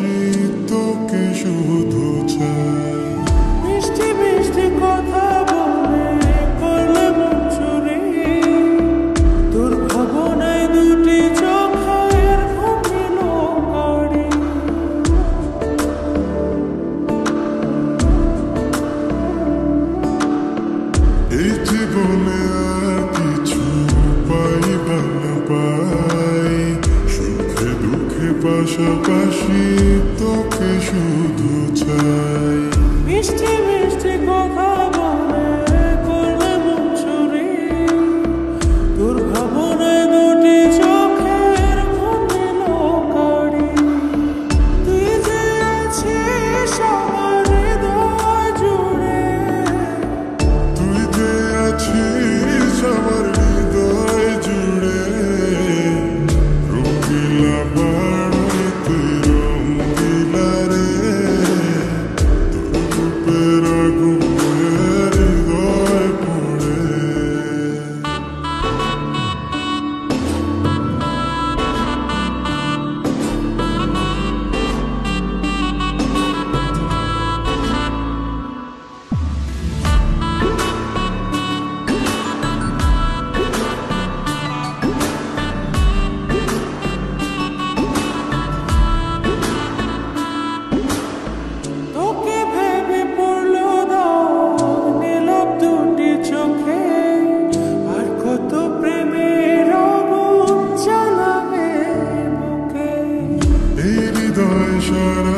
পাশাপাশি তোকে শুধু চাই। মিষ্টি মিষ্টি কথা বলে করলে মন চুরি, তোর ভাবনায় দুটি চোখের ঘুমিল কারি। এই জীবনে আর কিছু পাই বা না পাই, সুখে দুঃখে পাশাপাশি তোকে শুধু চাই। মিষ্টি মিষ্টি কথা বলে করলে মন চুরি, তোর ভাবনায় দুটি চোখের ঘুমিল কারি। তুই যে আছিস আমার হৃদয় জুড়ে, তুই যে আছিস আমার হৃদয় জুড়ে, রঙিলা বাড়িতে রঙিলা রে, তোর রূপের আগুনে হৃদয় পড়ে। তোকে ভেবে পড়লো দাগ নীলাভ দুটি চোখে, আর কত প্রেমের আগুন জ্বালাবে বুকে। এই হৃদয় সারা